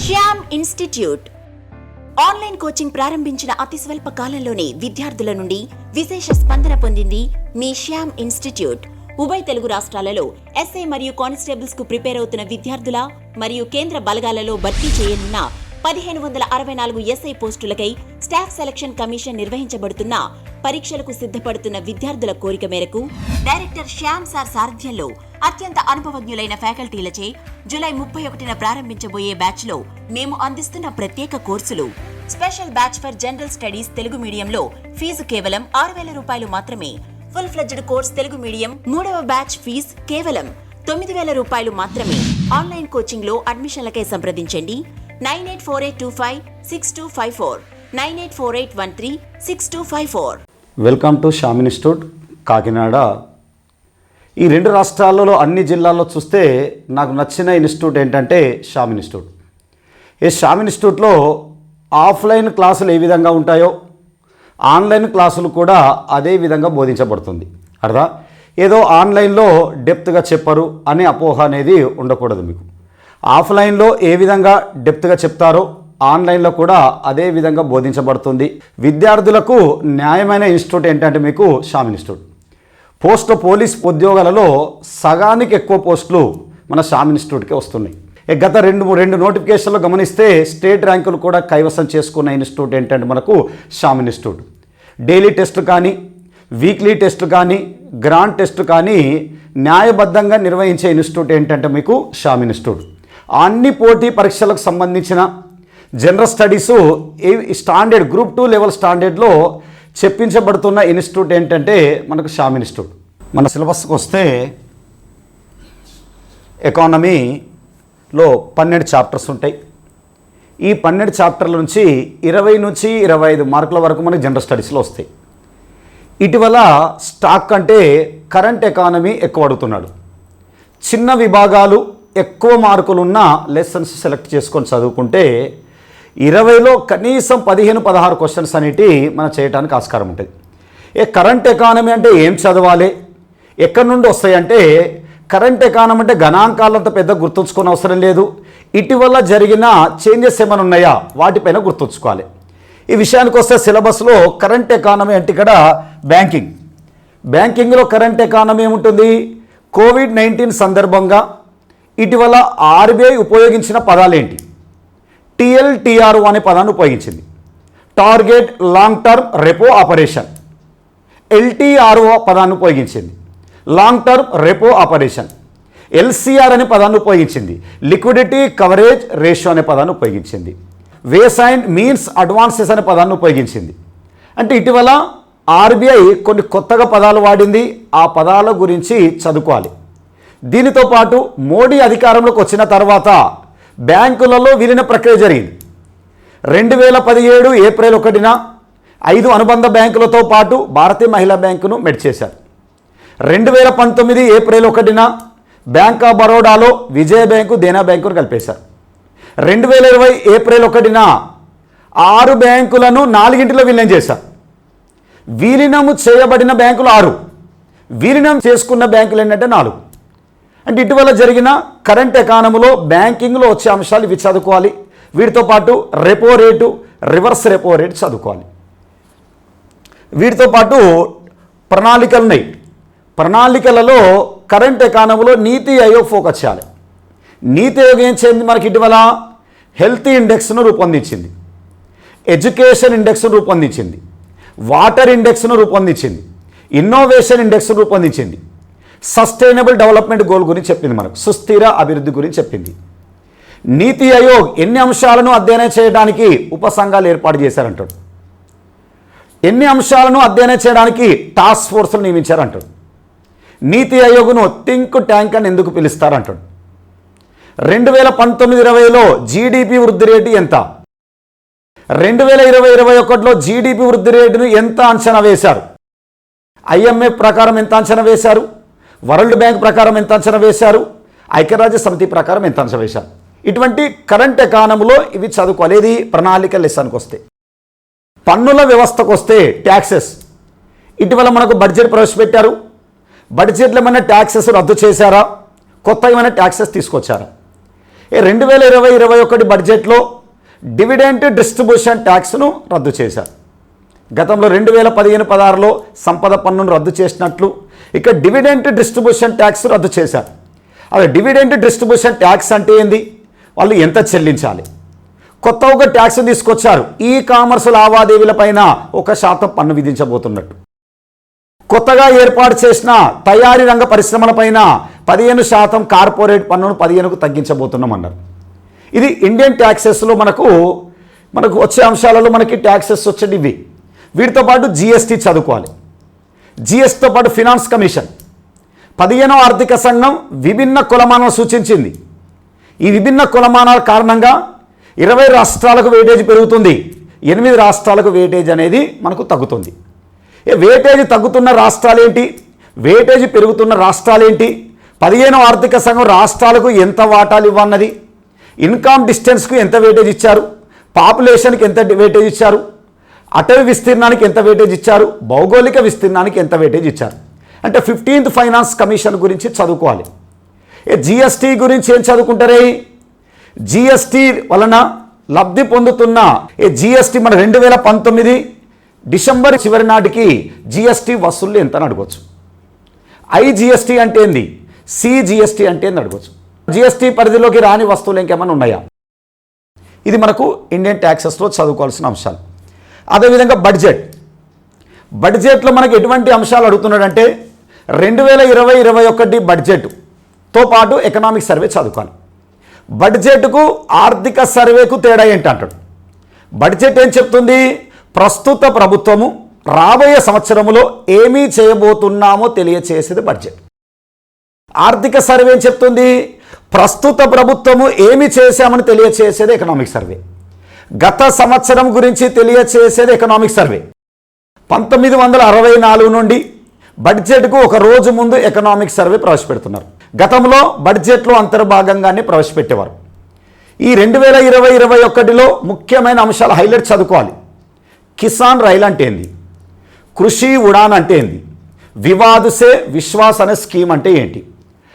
Shyam institute online coaching ప్రారంభించిన అతి స్వల్ప కాలంలోనే విద్యార్థుల నుండి విశేష స్పందన పొందింది మీ శ్యామ్ ఇన్స్టిట్యూట్. ఉభయ తెలుగు రాష్ట్రాలలో ఎస్ఐ మరియు కానిస్టేబుల్స్ కు ప్రిపేర్ అవుతున్న విద్యార్థుల మరియు కేంద్ర బలగాలలో భర్తీ చేయనున్న 1564 ఎస్ఐ పోస్టులకై స్టాఫ్ సెలక్షన్ కమిషన్ నిర్వహించబడుతున్న పరీక్షలకు సిద్ధపడుతున్న విద్యార్థుల కోరిక మేరకు డైరెక్టర్ శ్యామ్ సార్ సారథ్యంలో అత్యంత అనుభవజ్ఞులైన ఫ్యాకల్టీలచే జూలై 31న ప్రారంభించబోయే బ్యాచ్ లో మేము అందిస్తున్న ప్రత్యేక కోర్సులు. Special batch for general studies Telugu మీడియంలో ఫీజు కేవలం 6,000 రూపాయలు మాత్రమే. Full fledged course Telugu medium 3వ బ్యాచ్ ఫీజు కేవలం 9,000 రూపాయలు మాత్రమే. ఆన్లైన్ కోచింగ్ లో అడ్మిషన్లకై సంప్రదించండి 9848256254 9848136254. Welcome to Shyam institute Kakinada. ఈ రెండు రాష్ట్రాలలో అన్ని జిల్లాల్లో చూస్తే నాకు నచ్చిన ఇన్స్టిట్యూట్ ఏంటంటే శ్యామ్ ఇన్స్టిట్యూట్. ఈ శ్యామ్ ఇన్స్టిట్యూట్లో ఆఫ్లైన్ క్లాసులు ఏ విధంగా ఉంటాయో ఆన్లైన్ క్లాసులు కూడా అదే విధంగా బోధించబడుతుంది. అర్థా ఏదో ఆన్లైన్లో డెప్త్గా చెప్పరు అనే అపోహ అనేది ఉండకూడదు. మీకు ఆఫ్లైన్లో ఏ విధంగా డెప్త్గా చెప్తారో ఆన్లైన్లో కూడా అదే విధంగా బోధించబడుతుంది. విద్యార్థులకు న్యాయమైన ఇన్స్టిట్యూట్ ఏంటంటే మీకు శ్యామ్ ఇన్స్టిట్యూట్. పోలీస్ ఉద్యోగాలలో సగానికి ఎక్కువ పోస్టులు మన శ్యామ్ ఇన్స్టిట్యూట్కే వస్తున్నాయి. గత రెండు నోటిఫికేషన్లు గమనిస్తే స్టేట్ ర్యాంకులు కూడా కైవసం చేసుకున్న ఇన్స్టిట్యూట్ ఏంటంటే మనకు శ్యామ్ ఇన్స్టిట్యూట్. డైలీ టెస్ట్ కానీ వీక్లీ టెస్ట్ కానీ గ్రాండ్ టెస్ట్ కానీ న్యాయబద్ధంగా నిర్వహించే ఇన్స్టిట్యూట్ ఏంటంటే మీకు శ్యామ్ ఇన్స్టిట్యూట్. అన్ని పోటీ పరీక్షలకు సంబంధించిన general studies standard group 2 level స్టాండర్డ్లో చెప్పించబడుతున్న ఇన్స్టిట్యూట్ ఏంటంటే మనకు శ్యామ్ ఇన్స్టిట్యూట్. మన సిలబస్కి వస్తే ఎకానమీలో 12 చాప్టర్స్ ఉంటాయి. ఈ 12 చాప్టర్ల నుంచి 20 నుంచి 25 మార్కుల వరకు మనకు జనరల్ స్టడీస్లో వస్తాయి. ఇటీవల స్టాక్ అంటే కరెంట్ ఎకానమీ ఎక్కువ అడుగుతున్నాడు. చిన్న విభాగాలు ఎక్కువ మార్కులున్న లెసన్స్ సెలెక్ట్ చేసుకొని చదువుకుంటే 20లో కనీసం 15-16 క్వశ్చన్స్ అనేటివి మనం చేయడానికి ఆస్కారం ఉంటుంది. కరెంట్ ఎకానమీ అంటే ఏం చదవాలి, ఎక్కడి నుండి వస్తాయంటే కరెంట్ ఎకానమీ అంటే గణాంకాలంత పెద్ద గుర్తుంచుకోని అవసరం లేదు. ఇటీవల జరిగిన చేంజెస్ ఏమైనా ఉన్నాయా వాటిపైన గుర్తుంచుకోవాలి. ఈ విషయానికి వస్తే సిలబస్లో కరెంట్ ఎకానమీ అంటే ఇక్కడ బ్యాంకింగ్లో కరెంట్ ఎకానమీ ఏముంటుంది, కోవిడ్-19 సందర్భంగా ఇటీవల ఆర్బీఐ ఉపయోగించిన పదాలేంటి, TLTRO అనే పదాన్ని ఉపయోగించింది. Target long term repo operation. LTRO పదాన్ని ఉపయోగించింది, long term repo operation. LCR అనే పదాన్ని ఉపయోగించింది, లిక్విడిటీ కవరేజ్ రేషియో అనే పదాన్ని ఉపయోగించింది. వేస్ అండ్ మీన్స్ అడ్వాన్సెస్ అనే పదాన్ని ఉపయోగించింది. అంటే ఇటీవల ఆర్బీఐ కొన్ని కొత్తగా పదాలు వాడింది. ఆ పదాల గురించి చదువుకోవాలి. దీనితో పాటు మోడీ అధికారంలోకి వచ్చిన తర్వాత బ్యాంకులలో విలీన ప్రక్రియ జరిగింది. 2017 ఏప్రిల్ 1న 5 అనుబంధ బ్యాంకులతో పాటు భారతీయ మహిళా బ్యాంకును మెర్జ్ చేశారు. 2019 ఏప్రిల్ 1న బ్యాంక్ ఆఫ్ బరోడాలో విజయ బ్యాంకు, దేనా బ్యాంకును కలిపేశారు. 2020 ఏప్రిల్ 1న 6 బ్యాంకులను 4 విలీనం చేశారు. విలీనము చేయబడిన బ్యాంకులు 6, విలీనం చేసుకున్న బ్యాంకులు ఏంటంటే 4. అంటే ఇటీవల జరిగిన కరెంట్ ఎకానమీలో బ్యాంకింగ్లో వచ్చే అంశాలు ఇవి చదువుకోవాలి. వీటితో పాటు repo rate, reverse repo rate చదువుకోవాలి. వీటితో పాటు ప్రణాళికలు ఉన్నాయి. ప్రణాళికలలో కరెంట్ ఎకానమీలో నీతి ఆయోగ్ ఫోకస్ చేయాలి. నీతి ఆయోగ్ ఏం చేయండి, మనకి ఇటీవల హెల్త్ ఇండెక్స్ను రూపొందించింది, ఎడ్యుకేషన్ ఇండెక్స్ను రూపొందించింది, వాటర్ ఇండెక్స్ను రూపొందించింది, ఇన్నోవేషన్ ఇండెక్స్ను రూపొందించింది, సస్టైనబుల్ డెవలప్మెంట్ గోల్ గురించి చెప్పింది, మనకు సుస్థిర అభివృద్ధి గురించి చెప్పింది. నీతి ఆయోగ్ ఎన్ని అంశాలను అధ్యయనం చేయడానికి ఉపసంఘాలు ఏర్పాటు చేశారంటాడు, ఎన్ని అంశాలను అధ్యయనం చేయడానికి టాస్క్ ఫోర్స్ను నియమించారంటాడు. నీతి ఆయోగ్ను థింక్ ట్యాంక్ అని ఎందుకు పిలుస్తారంటాడు. 2019-20లో జీడిపి వృద్ధి రేటు ఎంత, 2020-21లో జీడిపి వృద్ధి రేటును ఎంత అంచనా వేశారు, IMF ప్రకారం ఎంత అంచనా వేశారు, వరల్డ్ బ్యాంక్ ప్రకారం ఎంత అంచనా వేశారు, ఐక్యరాజ్య సమితి ప్రకారం ఎంత అంచనా వేశారు. ఇటువంటి కరెంట్ ఎకానమీలో ఇవి చదువుకోవాలి. ఇది ప్రణాళిక లెసన్కి వస్తే. పన్నుల వ్యవస్థకు వస్తే ట్యాక్సెస్. ఇటీవల మనకు బడ్జెట్ ప్రవేశపెట్టారు. బడ్జెట్లో ఏమైనా ట్యాక్సెస్ రద్దు చేశారా, కొత్త ఏమైనా ట్యాక్సెస్ తీసుకొచ్చారా? 2020-21 బడ్జెట్లో డివిడెంట్ డిస్ట్రిబ్యూషన్ ట్యాక్స్ను రద్దు చేశారు. గతంలో 2015-16లో సంపద పన్నును రద్దు చేసినట్లు ఇక డివిడెంట్ డిస్ట్రిబ్యూషన్ ట్యాక్స్ రద్దు చేశారు. అదే డివిడెంట్ డిస్ట్రిబ్యూషన్ ట్యాక్స్ అంటే ఏంది, వాళ్ళు ఎంత చెల్లించాలి, కొత్త ఒక ట్యాక్స్ తీసుకొచ్చారు. ఈ కామర్స్ లావాదేవీలపైన 1% పన్ను విధించబోతున్నట్టు. కొత్తగా ఏర్పాటు చేసిన తయారీ రంగ పరిశ్రమలపైన 15% కార్పొరేట్ పన్నును 15కు తగ్గించబోతున్నామన్నారు. ఇది ఇండియన్ ట్యాక్సెస్లో మనకు వచ్చే అంశాలలో మనకి ట్యాక్సెస్ వచ్చేది ఇవి. వీటితో పాటు జిఎస్టీ చదువుకోవాలి. జిఎస్టీతో పాటు ఫినాన్స్ కమిషన్ 15వ ఆర్థిక సంఘం విభిన్న కులమానాలు సూచించింది. ఈ విభిన్న కులమానాల కారణంగా 20 రాష్ట్రాలకు వెయిటేజ్ పెరుగుతుంది, 8 రాష్ట్రాలకు వెయిటేజ్ అనేది మనకు తగ్గుతుంది. వెయిటేజ్ తగ్గుతున్న రాష్ట్రాలేంటి, వెయిటేజ్ పెరుగుతున్న రాష్ట్రాలేంటి, 15వ ఆర్థిక సంఘం రాష్ట్రాలకు ఎంత వాటాలు ఇవ్వన్నది, ఇన్కమ్ డిస్టెన్స్కు ఎంత వెయిటేజ్ ఇచ్చారు, పాపులేషన్కి ఎంత వెయిటేజ్ ఇచ్చారు, అటవీ విస్తీర్ణానికి ఎంత వెయిటేజ్ ఇచ్చారు, భౌగోళిక విస్తీర్ణానికి ఎంత వెయిటేజ్ ఇచ్చారు అంటే 15th ఫైనాన్స్ కమిషన్ గురించి చదువుకోవాలి. జిఎస్టీ గురించి ఏం చదువుకుంటారే, జిఎస్టీ వలన లబ్ధి పొందుతున్న జిఎస్టీ మన 2019 డిసెంబర్ చివరి నాటికి జిఎస్టీ వసూళ్లు ఎంత అని అడగవచ్చు. ఐజిఎస్టీ అంటే ఏంది, సిజిఎస్టీ అంటే ఏంది అడగవచ్చు. జిఎస్టీ పరిధిలోకి రాని వస్తువులు ఇంకేమైనా ఉన్నాయా, ఇది మనకు ఇండియన్ ట్యాక్సెస్లో చదువుకోవాల్సిన అంశాలు. అదేవిధంగా బడ్జెట్లో మనకు ఎటువంటి అంశాలు అడుగుతున్నాడంటే 2020-21 బడ్జెట్తో పాటు ఎకనామిక్ సర్వే చదువుకోవాలి. బడ్జెట్కు ఆర్థిక సర్వేకు తేడా ఏంటి అంటాడు. బడ్జెట్ ఏం చెప్తుంది, ప్రస్తుత ప్రభుత్వము రాబోయే సంవత్సరంలో ఏమీ చేయబోతున్నామో తెలియచేసేది బడ్జెట్. ఆర్థిక సర్వే ఏం చెప్తుంది, ప్రస్తుత ప్రభుత్వము ఏమి చేశామని తెలియచేసేది ఎకనామిక్ సర్వే. గత సంవత్సరం గురించి తెలియచేసేది ఎకనామిక్ సర్వే. 1964 నుండి బడ్జెట్కు ఒక రోజు ముందు ఎకనామిక్ సర్వే ప్రవేశపెడుతున్నారు. గతంలో బడ్జెట్లో అంతర్భాగంగానే ప్రవేశపెట్టేవారు. ఈ 2020-21లో ముఖ్యమైన అంశాలు హైలైట్ చదువుకోవాలి. కిసాన్ రైల్ అంటే ఏంది, కృషి ఉడాన్ అంటే ఏంది, వివాద్ సే విశ్వాస్ అనే స్కీమ్ అంటే ఏంటి,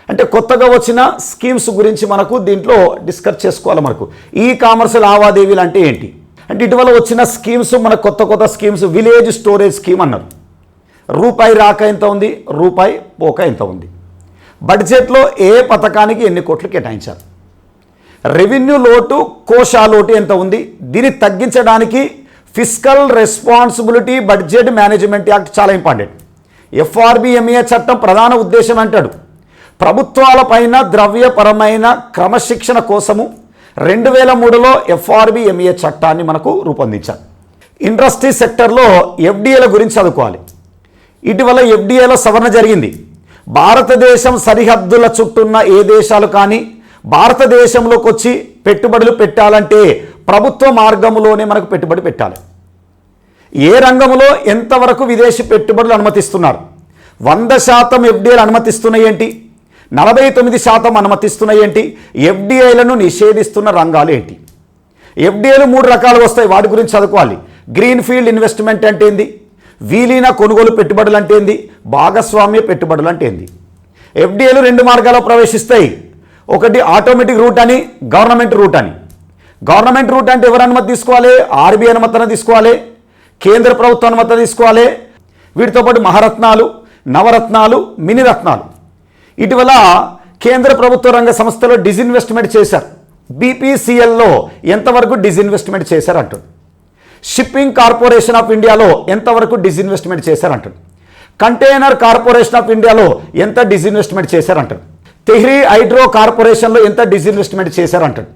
అంటే కొత్తగా వచ్చిన స్కీమ్స్ గురించి మనకు దీంట్లో డిస్కస్ చేసుకోవాలి. మనకు ఈ కామర్స్ లావాదేవీలు అంటే ఏంటి అంటే ఇటీవల వచ్చిన స్కీమ్స్, మన కొత్త స్కీమ్స్, విలేజ్ స్టోరేజ్ స్కీమ్ అన్నారు. రూపాయి రాక ఎంత ఉంది, రూపాయి పోక ఎంత ఉంది, బడ్జెట్లో ఏ పథకానికి ఎన్ని కోట్లు కేటాయించారు, రెవెన్యూ లోటు కోశా లోటు ఎంత ఉంది, దీన్ని తగ్గించడానికి fiscal responsibility budget management act చాలా ఇంపార్టెంట్. FRBMA చట్టం ప్రధాన ఉద్దేశం అంటాడు ప్రభుత్వాలపైన ద్రవ్యపరమైన క్రమశిక్షణ కోసము 2003లో FRBMA చట్టాన్ని మనకు రూపొందించారు. ఇండస్ట్రీ సెక్టర్లో FDIల గురించి చదువుకోవాలి. ఇటీవల FDIలో సవరణ జరిగింది. భారతదేశం సరిహద్దుల చుట్టూన్న ఏ దేశాలు కానీ భారతదేశంలోకి వచ్చి పెట్టుబడులు పెట్టాలంటే ప్రభుత్వ మార్గంలోనే మనకు పెట్టుబడి పెట్టాలి. ఏ రంగంలో ఎంతవరకు విదేశీ పెట్టుబడులు అనుమతిస్తున్నారు, 100% FDIలు అనుమతిస్తున్నాయి ఏంటి, 49% అనుమతిస్తున్నాయి ఏంటి, FDIలను నిషేధిస్తున్న రంగాలు ఏంటి. FDIలు 3 రకాలు వస్తాయి, వాటి గురించి చదువుకోవాలి. గ్రీన్ ఫీల్డ్ ఇన్వెస్ట్మెంట్ అంటే ఏంది, విలీన కొనుగోలు పెట్టుబడులు అంటే ఏంది, భాగస్వామ్య పెట్టుబడులు అంటే ఏంది. FDIలు 2 మార్గాల్లో ప్రవేశిస్తాయి. ఒకటి ఆటోమేటిక్ రూట్ అని, గవర్నమెంట్ రూట్ అని. గవర్నమెంట్ రూట్ అంటే ఎవరు అనుమతి తీసుకోవాలి, RBI అనుమతి తీసుకోవాలి, కేంద్ర ప్రభుత్వ అనుమతి తీసుకోవాలి. వీటితో పాటు మహారత్నాలు, నవరత్నాలు, మినీ రత్నాలు. ఇటీవల కేంద్ర ప్రభుత్వ రంగ సంస్థలో డిజిన్వెస్ట్మెంట్ చేశారు. BPCLలో ఎంతవరకు డిజిన్వెస్ట్మెంట్ చేశారు అంటుంది. షిప్పింగ్ కార్పొరేషన్ ఆఫ్ ఇండియాలో ఎంతవరకు డిజిన్వెస్ట్మెంట్ చేశారంటారు. కంటైనర్ కార్పొరేషన్ ఆఫ్ ఇండియాలో ఎంత డిజిన్వెస్ట్మెంట్ చేశారంటారు. తెహ్రీ హైడ్రో కార్పొరేషన్లో ఎంత డిజిన్వెస్ట్మెంట్ చేశారంటారు.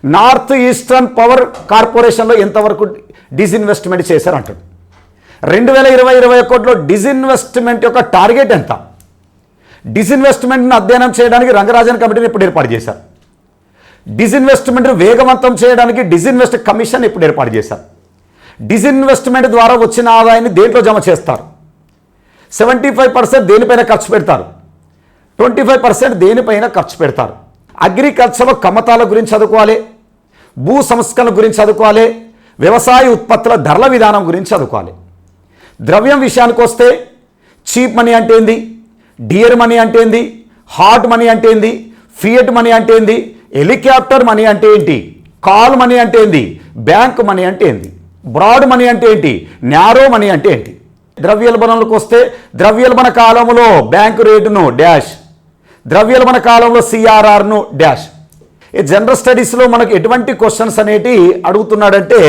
నార్త్ ఈస్టర్న్ పవర్ కార్పొరేషన్లో ఎంతవరకు డిజిన్వెస్ట్మెంట్ చేశారంటారు. 2020-21లో డిజిన్వెస్ట్మెంట్ యొక్క టార్గెట్ ఎంత, డిజిన్వెస్ట్మెంట్ను అధ్యయనం చేయడానికి రంగరాజన్ కమిటీని ఇప్పుడు ఏర్పాటు చేశారు. డిజిన్వెస్ట్మెంట్ను వేగవంతం చేయడానికి డిజిన్వెస్ట్ కమిషన్ ఇప్పుడు ఏర్పాటు చేశారు. డిజిన్వెస్ట్మెంట్ ద్వారా వచ్చిన ఆదాయాన్ని దేంట్లో జమ చేస్తారు, 75% దేనిపైన ఖర్చు పెడతారు, 25% దేనిపైన ఖర్చు పెడతారు. అగ్రికల్చర్లో కమతాల గురించి చదువుకోవాలి, భూ సంస్కరణ గురించి చదువుకోవాలి, వ్యవసాయ ఉత్పత్తుల ధరల విధానం గురించి చదువుకోవాలి. ద్రవ్యం విషయానికి వస్తే చీప్ మనీ అంటే ఏంది, డియర్ మనీ అంటే ఏంది, హాట్ మనీ అంటే ఏంది, ఫియట్ మనీ అంటే ఏంది, హెలికాప్టర్ మనీ అంటే ఏంటి, కాల్ మనీ అంటే ఏంటి, బ్యాంక్ మనీ అంటే ఏంటి, బ్రాడ్ మనీ అంటే ఏంటి, న్యారో మనీ అంటే ఏంటి. ద్రవ్యోల్బణంలోకి వస్తే ద్రవ్యోల్బణ కాలంలో బ్యాంకు రేటును డాష్, ద్రవ్యోల్బణ కాలంలో సిఆర్ఆర్ను డాష్. ఈ జనరల్ స్టడీస్లో మనకు ఎటువంటి క్వశ్చన్స్ అనేటి అడుగుతున్నాడంటే,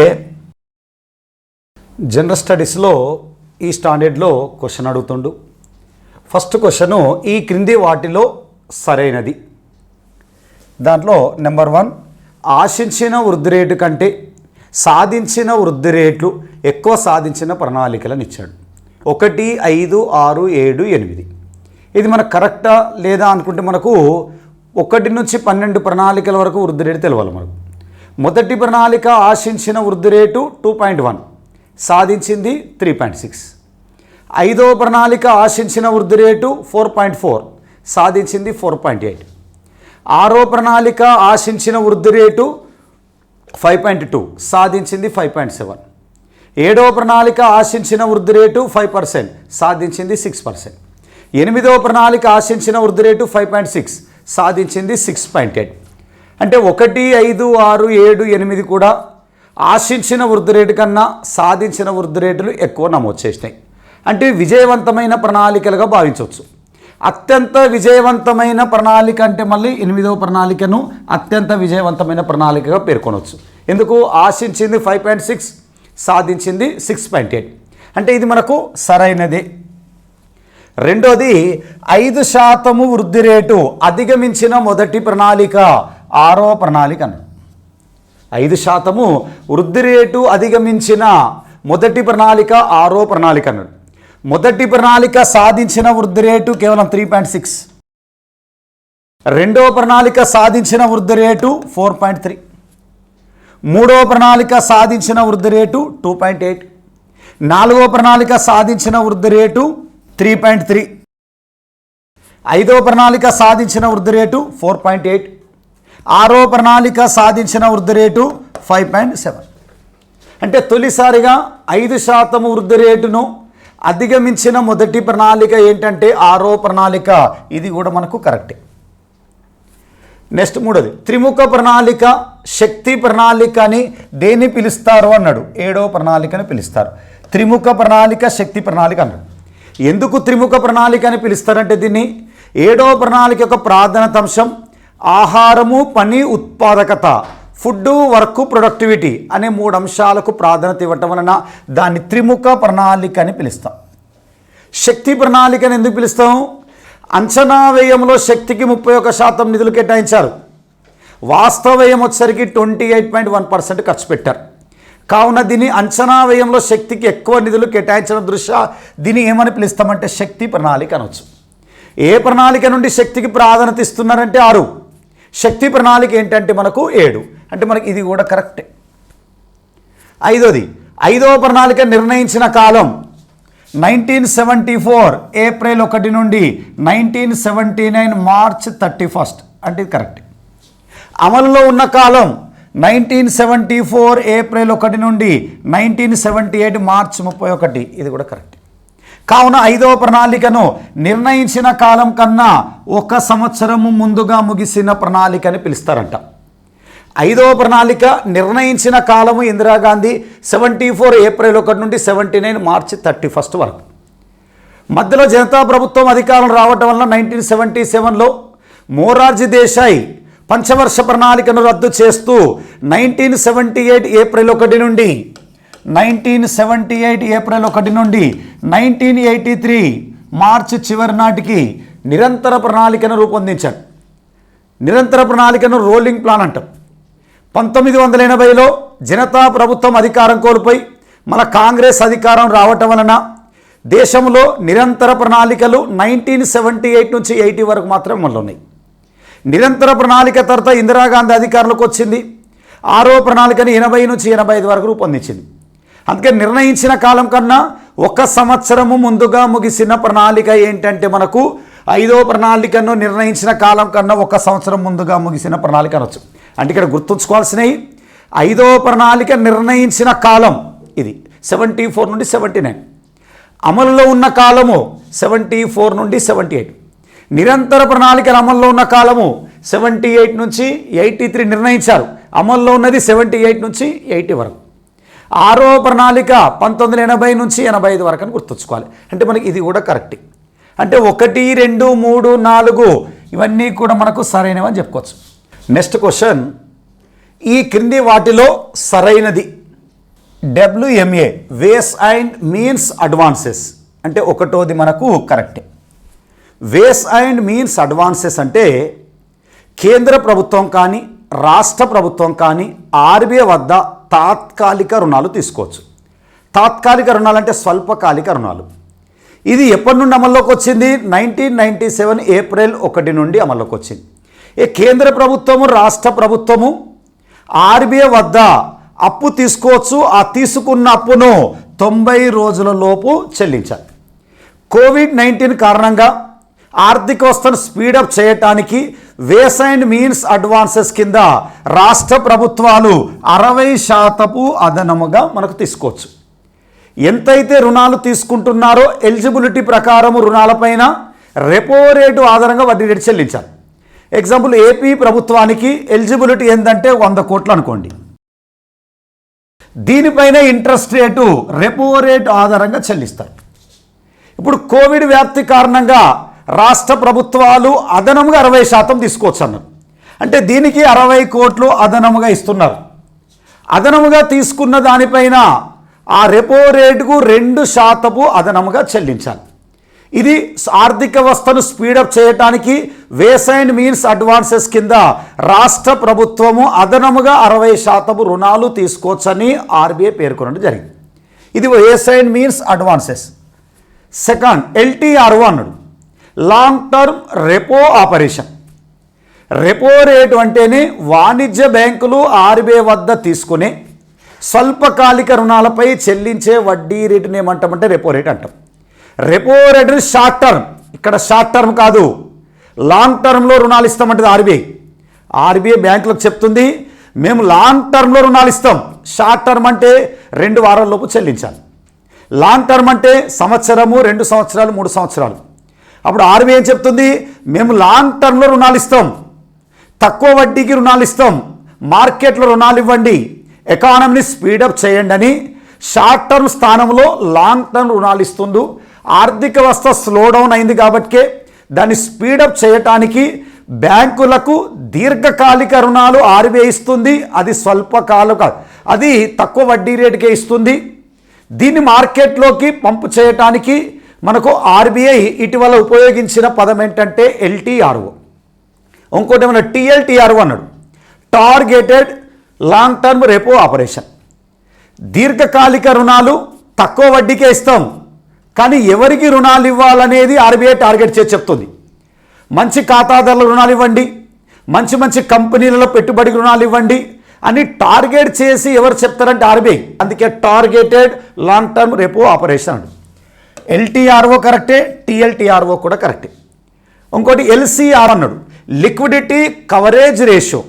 జనరల్ స్టడీస్లో ఈ స్టాండర్డ్లో క్వశ్చన్ అడుగుతుండు. ఫస్ట్ క్వశ్చను ఈ క్రింది వాటిలో సరైనది. దాంట్లో నెంబర్ 1, ఆశించిన వృద్ధి రేటు కంటే సాధించిన వృద్ధి రేట్లు ఎక్కువ సాధించిన ప్రణాళికలను ఇచ్చాడు. 1, 5, 6, 7, 8. ఇది మనకు కరెక్టా లేదా అనుకుంటే మనకు 1 నుంచి 12 ప్రణాళికల వరకు వృద్ధి రేటు తెలవాలి మనకు. మొదటి ప్రణాళిక ఆశించిన వృద్ధి రేటు 2.1, సాధించింది 3.6. 5వ ప్రణాళిక ఆశించిన వృద్ధి రేటు 4.4, సాధించింది 4.8. 6వ ప్రణాళిక ఆశించిన వృద్ధి రేటు 5.2, సాధించింది 5.7. 7వ ప్రణాళిక ఆశించిన వృద్ధి రేటు 5%, సాధించింది 6%. 8వ ప్రణాళిక ఆశించిన వృద్ధి రేటు 5.6, సాధించింది 6.8. అంటే 1, 5, 6, 7, 8 కూడా ఆశించిన వృద్ధి రేటు కన్నా సాధించిన వృద్ధి రేటులు ఎక్కువ నమోదు చేసినాయి. అంటే విజయవంతమైన ప్రణాళికలుగా భావించవచ్చు. అత్యంత విజయవంతమైన ప్రణాళిక అంటే మళ్ళీ 8వ ప్రణాళికను అత్యంత విజయవంతమైన ప్రణాళికగా పేర్కొనవచ్చు. ఎందుకు? ఆశించింది 5.6, సాధించింది 6.8. అంటే ఇది మనకు సరైనదే. రెండోది 5% వృద్ధి రేటు అధిగమించిన మొదటి ప్రణాళిక 6వ ప్రణాళిక అన్నాడు. 5% వృద్ధి రేటు అధిగమించిన మొదటి ప్రణాళిక 6వ ప్రణాళిక అన్నాడు. మొదటి ప్రణాళిక సాధించిన వృద్ధి రేటు కేవలం 3.6. రెండవ ప్రణాళిక సాధించిన వృద్ధి రేటు 4.3. మూడవ ప్రణాళిక సాధించిన వృద్ధి రేటు 2.8. నాలుగవ ప్రణాళిక సాధించిన వృద్ధి రేటు 3.3. 5వ ప్రణాళిక సాధించిన వృద్ధి రేటు 4.8. 6వ ప్రణాళిక సాధించిన వృద్ధి రేటు 5.7. అంటే తొలిసారిగా 5% వృద్ధి రేటును అధిగమించిన మొదటి ప్రణాళిక ఏంటంటే 6వ ప్రణాళిక. ఇది కూడా మనకు కరెక్టే. నెక్స్ట్ మూడోది త్రిముఖ ప్రణాళిక, శక్తి ప్రణాళిక అని దేన్ని పిలుస్తారు అన్నాడు. 7వ ప్రణాళికని పిలుస్తారు. త్రిముఖ ప్రణాళిక, శక్తి ప్రణాళిక అన్నాడు. ఎందుకు త్రిముఖ ప్రణాళిక అని పిలుస్తారంటే దీన్ని 7వ ప్రణాళిక యొక్క ప్రాధాన్యత అంశం ఆహారము, పని, ఉత్పాదకత, ఫుడ్, వర్క్, ప్రొడక్టివిటీ అనే 3 అంశాలకు ప్రాధాన్యత ఇవ్వటం వలన దాన్ని త్రిముఖ ప్రణాళిక అని పిలుస్తాం. శక్తి ప్రణాళికని ఎందుకు పిలుస్తాం? అంచనా వ్యయంలో శక్తికి 31% నిధులు కేటాయించారు. వాస్తవ వ్యయం వచ్చేసరికి 28.1% ఖర్చు పెట్టారు. కావున దీన్ని అంచనా వ్యయంలో శక్తికి ఎక్కువ నిధులు కేటాయించడం దృష్ట్యా దీన్ని ఏమని పిలుస్తామంటే శక్తి ప్రణాళిక అనవచ్చు. ఏ ప్రణాళిక నుండి శక్తికి ప్రాధాన్యత ఇస్తున్నారంటే 6. శక్తి ప్రణాళిక ఏంటంటే మనకు 7. అంటే మనకి ఇది కూడా కరెక్టే. ఐదోది 5వ ప్రణాళిక నిర్ణయించిన కాలం 1974 ఏప్రిల్ 1 నుండి 1979 మార్చ్ 31. అంటే ఇది కరెక్ట్. అమలులో ఉన్న కాలం 1974 ఏప్రిల్ 1 నుండి 1978 మార్చ్ 31. ఇది కూడా కరెక్ట్. కావున 5వ ప్రణాళికను నిర్ణయించిన కాలం కన్నా 1 సంవత్సరము ముందుగా ముగిసిన ప్రణాళిక అని పిలుస్తారంట. 5వ ప్రణాళిక నిర్ణయించిన కాలము ఇందిరాగాంధీ 74 ఏప్రిల్ 1 నుండి 79 మార్చి 31 వరకు. మధ్యలో జనతా ప్రభుత్వం అధికారం రావటం వల్ల 1977లో మొరార్జీ దేశాయ్ పంచవర్ష ప్రణాళికను రద్దు చేస్తూ 1978 ఏప్రిల్ 1 నుండి 1983 మార్చి చివరి నాటికి నిరంతర ప్రణాళికను రూపొందించాడు. నిరంతర ప్రణాళికను రోలింగ్ ప్లాన్ అంటాం. 1980లో జనతా ప్రభుత్వం అధికారం కోల్పోయి మన కాంగ్రెస్ అధికారం రావటం వలన దేశంలో నిరంతర ప్రణాళికలు 1978 నుంచి 80 వరకు మాత్రమే అమల్లో ఉన్నాయి. నిరంతర ప్రణాళిక తర్వాత ఇందిరాగాంధీ అధికారంలోకి వచ్చింది. 6వ ప్రణాళికని 80 నుంచి 85 వరకు రూపొందించింది. అందుకే నిర్ణయించిన కాలం కన్నా 1 సంవత్సరము ముందుగా ముగిసిన ప్రణాళిక ఏంటంటే మనకు 5వ ప్రణాళికను నిర్ణయించిన కాలం కన్నా 1 సంవత్సరం ముందుగా ముగిసిన ప్రణాళిక అనొచ్చు. అంటే ఇక్కడ గుర్తుంచుకోవాల్సినవి 5వ ప్రణాళిక నిర్ణయించిన కాలం ఇది 74 నుండి 79, అమలులో ఉన్న కాలము 74 నుండి 78, నిరంతర ప్రణాళికల అమల్లో ఉన్న కాలము 78 నుంచి 83 నిర్ణయించారు. అమల్లో ఉన్నది 78 నుంచి 80 వరకు. 6వ ప్రణాళిక 1980 నుంచి 85 వరకు అని గుర్తుంచుకోవాలి. అంటే మనకి ఇది కూడా కరెక్ట్. అంటే 1, 2, 3, 4 ఇవన్నీ కూడా మనకు సరైనవి అని చెప్పుకోవచ్చు. నెక్స్ట్ క్వశ్చన్, ఈ క్రింది వాటిలో సరైనది WMA ways and means advances అంటే ఒకటోది మనకు కరెక్టే. వేస్ అండ్ మీన్స్ అడ్వాన్సెస్ అంటే కేంద్ర ప్రభుత్వం కానీ రాష్ట్ర ప్రభుత్వం కానీ RBI వద్ద తాత్కాలిక రుణాలు తీసుకోవచ్చు. తాత్కాలిక రుణాలు అంటే స్వల్పకాలిక రుణాలు. ఇది ఎప్పటి నుండి అమల్లోకి వచ్చింది? 1997 ఏప్రిల్ 1 నుండి అమల్లోకి వచ్చింది. కేంద్ర ప్రభుత్వము రాష్ట్ర ప్రభుత్వము RBI వద్ద అప్పు తీసుకోవచ్చు. ఆ తీసుకున్న అప్పును 90 రోజుల లోపు చెల్లించాలి. COVID-19 కారణంగా ఆర్థిక వ్యవస్థను స్పీడప్ చేయటానికి వేస్ అండ్ మీన్స్ అడ్వాన్సెస్ కింద రాష్ట్ర ప్రభుత్వాలు 60% అదనముగా మనకు తీసుకోవచ్చు. ఎంతైతే రుణాలు తీసుకుంటున్నారో ఎలిజిబిలిటీ ప్రకారం రుణాలపైన రెపో రేటు ఆధారంగా వడ్డీ రేటు చెల్లించాలి. ఎగ్జాంపుల్, ఏపీ ప్రభుత్వానికి ఎలిజిబిలిటీ ఏంటంటే 100 కోట్లు అనుకోండి. దీనిపైన ఇంట్రెస్ట్ రేటు రెపో రేటు ఆధారంగా చెల్లిస్తారు. ఇప్పుడు కోవిడ్ వ్యాప్తి కారణంగా రాష్ట్ర ప్రభుత్వాలు అదనముగా 60% తీసుకోవచ్చు అన్నారు. అంటే దీనికి 60 కోట్లు అదనముగా ఇస్తున్నారు. అదనముగా తీసుకున్న దానిపైన ఆ రెపో రేటుకు 2% అదనముగా చెల్లించాలి. ఇది ఆర్థిక వ్యవస్థను స్పీడప్ చేయడానికి వేస్ అండ్ మీన్స్ అడ్వాన్సెస్ కింద రాష్ట్ర ప్రభుత్వము అదనముగా 60% రుణాలు తీసుకోవచ్చని RBI పేర్కొనడం జరిగింది. ఇది వేస్ and means advances. Second, LTRO అన్నాడు, long term repo operation. Repo rate అంటేనే వాణిజ్య బ్యాంకులు RBI వద్ద తీసుకునే స్వల్పకాలిక రుణాలపై చెల్లించే వడ్డీ రేటుని ఏమంటామంటే రెపో రేట్ అంటాం. రెపో రేటు షార్ట్ టర్మ్, ఇక్కడ షార్ట్ టర్మ్ కాదు, లాంగ్ టర్మ్లో రుణాలు ఇస్తామంటది RBI. RBI బ్యాంకులకు చెప్తుంది మేము లాంగ్ టర్మ్లో రుణాలు ఇస్తాం. షార్ట్ టర్మ్ అంటే 2 వారాల లోపు చెల్లించాలి. లాంగ్ టర్మ్ అంటే సంవత్సరము, 2 సంవత్సరాలు, 3 సంవత్సరాలు. అప్పుడు RBI ఏం చెప్తుంది? మేము లాంగ్ టర్మ్లో రుణాలు ఇస్తాం, తక్కువ వడ్డీకి రుణాలు ఇస్తాం, మార్కెట్లో రుణాలు ఇవ్వండి, ఎకానమీని స్పీడప్ చేయండి అని షార్ట్ టర్మ్ స్థానంలో లాంగ్ టర్మ్ రుణాలు ఇస్తుంది. ఆర్థిక వ్యవస్థ స్లో డౌన్ అయింది కాబట్టి దాన్ని స్పీడప్ చేయటానికి బ్యాంకులకు దీర్ఘకాలిక రుణాలు RBI ఇస్తుంది. అది స్వల్పకాలిక, అది తక్కువ వడ్డీ రేటుకే ఇస్తుంది. దీన్ని మార్కెట్లోకి పంపు చేయటానికి మనకు RBI ఇటీవల ఉపయోగించిన పదం ఏంటంటే LTRO. ఇంకోటి ఏమన్నా TLTRO అన్నాడు, targeted long term repo operation. దీర్ఘకాలిక రుణాలు తక్కువ వడ్డీకే ఇస్తాం, కానీ ఎవరికి రుణాలు ఇవ్వాలనేది RBI టార్గెట్ చేసి చెప్తుంది. మంచి ఖాతాదారుల రుణాలు ఇవ్వండి, మంచి మంచి కంపెనీలలో పెట్టుబడి రుణాలు ఇవ్వండి అని టార్గెట్ చేసి ఎవరు చెప్తారంటే RBI. అందుకే targeted long term repo operation అండి. LTRO కరెక్టే, TLTRO కూడా కరెక్టే. ఇంకోటి LCR అన్నాడు, liquidity coverage ratio.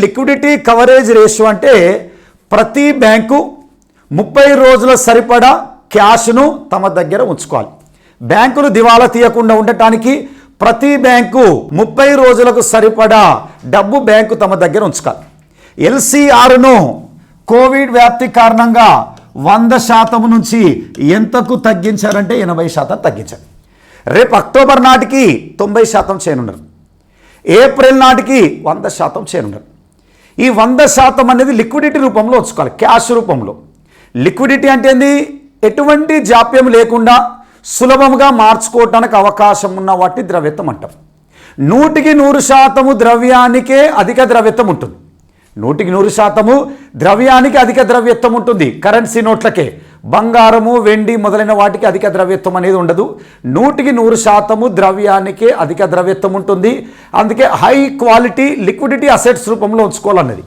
Liquidity coverage ratio అంటే ప్రతి బ్యాంకు 30 రోజుల సరిపడా క్యాష్ను తమ దగ్గర ఉంచుకోవాలి. బ్యాంకులు దివాలా తీయకుండా ఉండటానికి ప్రతి బ్యాంకు 30 రోజులకు సరిపడా డబ్బు బ్యాంకు తమ దగ్గర ఉంచుకోవాలి. LCRను కోవిడ్ వ్యాప్తి కారణంగా 100% నుంచి ఎంతకు తగ్గించారంటే 80% తగ్గించారు. రేపు అక్టోబర్ నాటికి 90% చేయనున్నారు. ఏప్రిల్ నాటికి 100% చేయనున్నారు. ఈ 100% అనేది లిక్విడిటీ రూపంలో ఉంచుకోవాలి, క్యాష్ రూపంలో. లిక్విడిటీ అంటే ఏంది? ఎటువంటి జాప్యం లేకుండా సులభంగా మార్చుకోవటానికి అవకాశం ఉన్న వాటిని ద్రవ్యత్వం అంటాం. 100% ద్రవ్యానికే అధిక ద్రవ్యత్వం ఉంటుంది. 100% ద్రవ్యానికి అధిక ద్రవ్యత్వం ఉంటుంది. కరెన్సీ నోట్లకే, బంగారము, వెండి మొదలైన వాటికి అధిక ద్రవ్యత్వం అనేది ఉండదు. 100% ద్రవ్యానికే అధిక ద్రవ్యత్వం ఉంటుంది. అందుకే హై క్వాలిటీ లిక్విడిటీ అసెట్స్ రూపంలో ఉంచుకోవాలన్నది.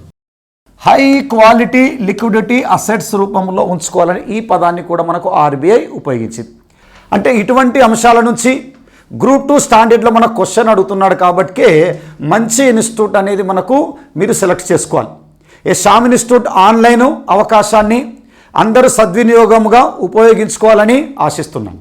హై క్వాలిటీ లిక్విడిటీ అసెట్స్ రూపంలో ఉంచుకోవాలని ఈ పదాన్ని కూడా మనకు RBI ఉపయోగించింది. అంటే ఇటువంటి అంశాల నుంచి గ్రూప్ 2 స్టాండర్డ్లో మన క్వశ్చన్ అడుగుతున్నాడు కాబట్టి మంచి ఇన్స్టిట్యూట్ అనేది మనకు మీరు సెలెక్ట్ చేసుకోవాలి. శ్యామ్ ఇన్స్టిట్యూట్ ఆన్లైన్ అవకాశాన్ని అందరూ సద్వినియోగంగా ఉపయోగించుకోవాలని ఆశిస్తున్నాను.